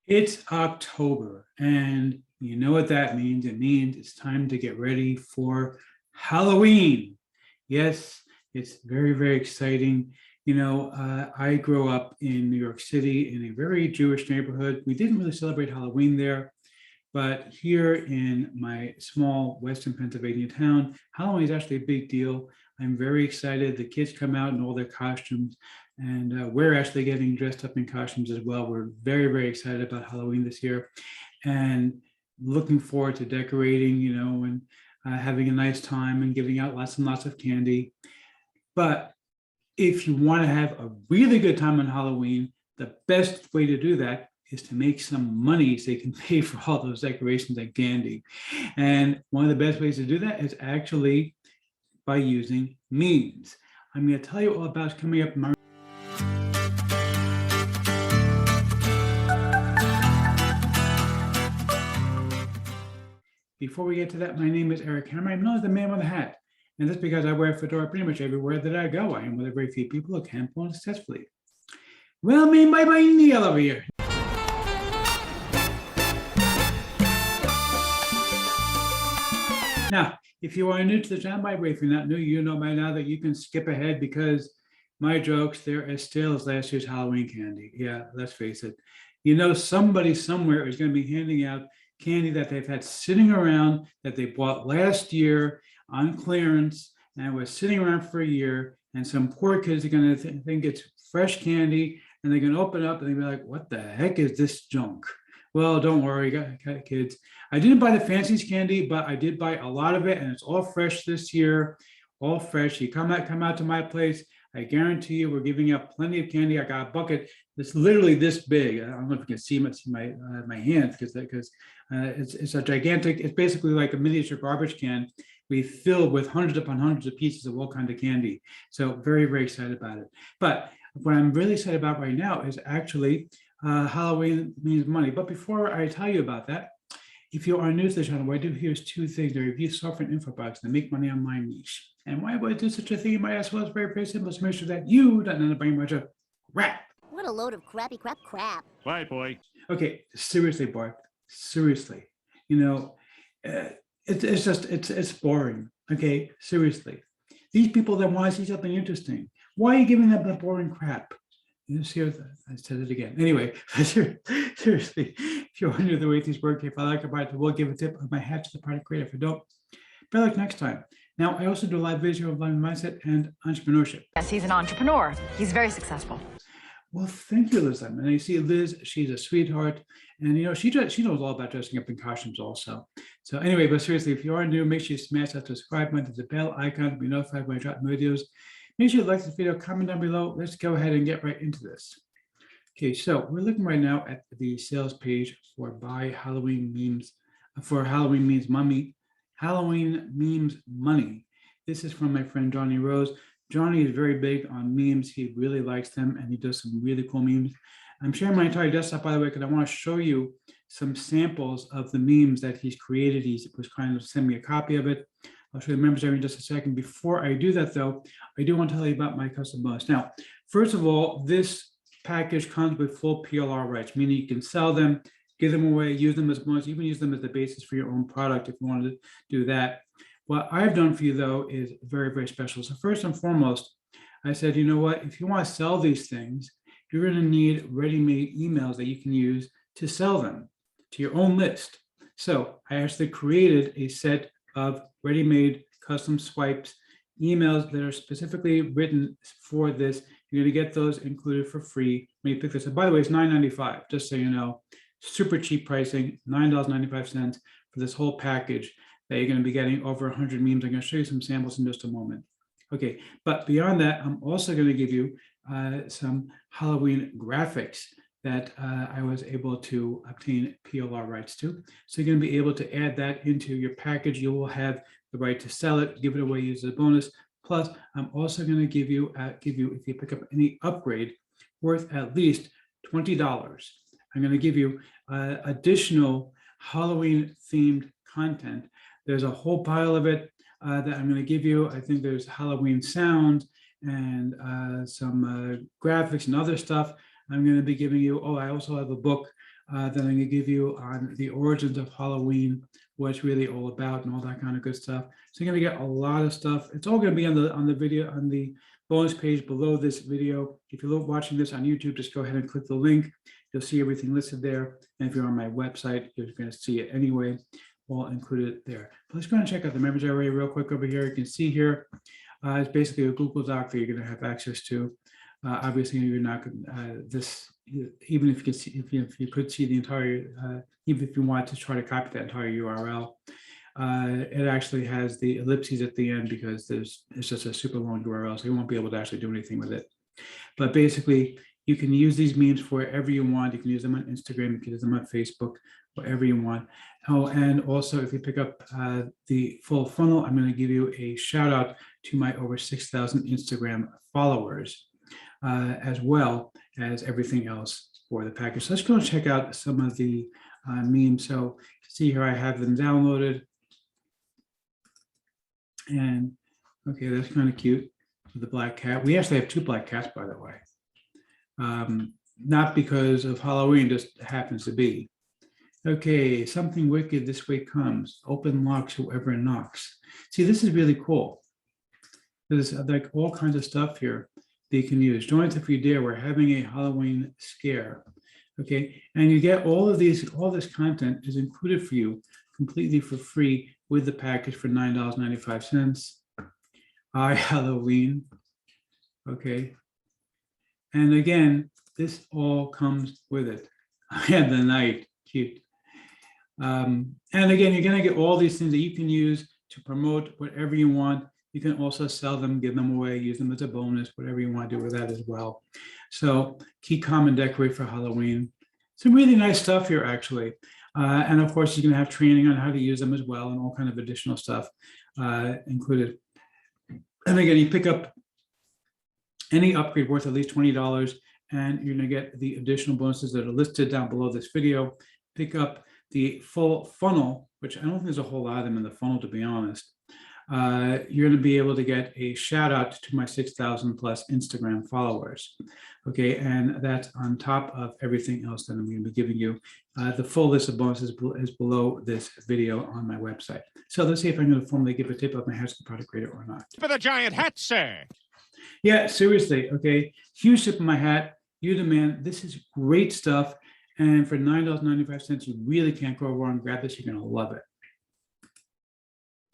It's October, and you know what that means. It means it's time to get ready for Halloween. Yes, it's very, very exciting. I grew up in New York City in a very Jewish neighborhood. We didn't really celebrate Halloween there, but here in my small Western Pennsylvania town, Halloween is actually a big deal. I'm very excited. The kids come out in all their costumes, and we're actually getting dressed up in costumes as well. We're very, very excited about Halloween this year and looking forward to decorating, and having a nice time and giving out lots and lots of candy. But if you want to have a really good time on Halloween, the best way to do that is to make some money so you can pay for all those decorations and candy. And one of the best ways to do that is actually by using memes. I'm going to tell you all about coming up. Before we get to that, my name is Eric Hammer. I'm known as the man with a hat. And that's because I wear a fedora pretty much everywhere that I go. I am one of the very few people who can pull it successfully. Well, me, bye Neil over here. Now, if you are new to the channel, by the way, if you're not new, you know by now that you can skip ahead because my jokes, they're as stale as last year's Halloween candy. Yeah, let's face it. Somebody somewhere is going to be handing out candy that they've had sitting around that they bought last year on clearance and was sitting around for a year. And some poor kids are going to think it's fresh candy and they're going to open it up and they're like, what the heck is this junk? Well, don't worry, kids. I didn't buy the Fancies candy, but I did buy a lot of it, and it's all fresh this year, all fresh. You come out to my place, I guarantee you we're giving out plenty of candy. I got a bucket that's literally this big. I don't know if you can see my hand because it's a gigantic. It's basically like a miniature garbage can. We fill with hundreds upon hundreds of pieces of all kinds of candy. So very, very excited about it. But what I'm really excited about right now is actually Halloween means money. But before I tell you about that, if you are new to the channel, what I do here is two things. I review software and info products and make money on my niche. And why would I do such a thing? You might ask, well, it's very, very simple. To make sure that you don't end up buying a bunch of crap. What a load of crappy crap. Bye, boy. Okay, seriously, Bart. Seriously. It's boring. Okay, seriously. These people that want to see something interesting, why are you giving them the boring crap? You see, I said it again. Anyway, seriously, if you're wondering the way these work, if I like a product, we'll give a tip of my hat to the product creator. If you don't, better luck next time. Now, I also do live video of live mindset and entrepreneurship. Yes, he's an entrepreneur. He's very successful. Well, thank you, Liz. And you see Liz, she's a sweetheart. And, she knows all about dressing up in costumes also. So anyway, but seriously, if you are new, make sure you smash that subscribe button, the bell icon to be notified when I drop videos. Make sure you like this video, comment down below. Let's go ahead and get right into this. Okay, so we're looking right now at the sales page for Buy Halloween Memes, for Halloween Memes Money. Halloween Memes Money. This is from my friend Johnny Rose. Johnny is very big on memes. He really likes them and he does some really cool memes. I'm sharing my entire desktop, by the way, because I want to show you some samples of the memes that he's created. He was kind of send me a copy of it. I'll show you the members in just a second. Before I do that, though, I do want to tell you about my custom bonus. Now, first of all, this package comes with full PLR rights, meaning you can sell them, give them away, use them as bonus, even use them as the basis for your own product if you wanted to do that. What I've done for you, though, is very, very special. So first and foremost, I said, you know what? If you want to sell these things, you're going to need ready-made emails that you can use to sell them to your own list. So I actually created a set of ready-made custom swipes emails that are specifically written for this. You're going to get those included for free when you pick this up. By the way, it's $9.95, just so you know. Super cheap pricing, $9.95 for this whole package that you're going to be getting over 100 memes. I'm going to show you some samples in just a moment. Okay, but beyond that, I'm also going to give you some Halloween graphics that I was able to obtain PLR rights to. So you're going to be able to add that into your package. You will have the right to sell it, give it away, use as a bonus. Plus, I'm also going to give you, if you pick up any upgrade worth at least $20, I'm going to give you additional Halloween themed content. There's a whole pile of it that I'm going to give you. I think there's Halloween sound and some graphics and other stuff. I'm going to be giving you, I also have a book Then I'm going to give you on the origins of Halloween, what it's really all about, and all that kind of good stuff. So you're going to get a lot of stuff. It's all going to be on the video, on the bonus page below this video. If you're watching this on YouTube, just go ahead and click the link. You'll see everything listed there. And if you're on my website, you're going to see it anyway, all included there. But let's go and check out the members area real quick over here. You can see here, it's basically a Google Doc that you're going to have access to. Obviously, you're not this. Even if you could see, if you could see the entire, even if you want to try to copy that entire URL, it actually has the ellipses at the end because it's just a super long URL, so you won't be able to actually do anything with it. But basically, you can use these memes for wherever you want. You can use them on Instagram, you can use them on Facebook, whatever you want. Oh, and also if you pick up the full funnel, I'm going to give you a shout out to my over 6,000 Instagram followers, as well as everything else for the package. So let's go and check out some of the memes. So see here, I have them downloaded. And okay, that's kind of cute with the black cat. We actually have 2 black cats, by the way. Not because of Halloween, just happens to be. Okay, something wicked this way comes. Open locks whoever knocks. See, this is really cool. There's like all kinds of stuff here that you can use. Join us if you dare. We're having a Halloween scare. Okay, and you get all of these, all this content is included for you completely for free with the package for $9.95. Halloween. Okay. And again, this all comes with it. And the night, cute. And again, you're going to get all these things that you can use to promote whatever you want. You can also sell them, give them away, use them as a bonus, whatever you want to do with that as well. So keep calm and decorate for Halloween. Some really nice stuff here, actually. And of course, you're going to have training on how to use them as well, and all kind of additional stuff included. And again, you pick up any upgrade worth at least $20, and you're going to get the additional bonuses that are listed down below this video. Pick up the full funnel, which I don't think there's a whole lot of them in the funnel, to be honest. You're going to be able to get a shout out to my 6,000 plus Instagram followers. Okay, and that's on top of everything else that I'm going to be giving you. The full list of bonuses is below this video on my website. So let's see if I'm going to formally give a tip of my Hatch the Product Creator or not. For the giant hat, sir. Yeah, seriously. Okay, huge tip of my hat. You demand. This is great stuff. And for $9.95, you really can't go wrong. Grab this. You're going to love it.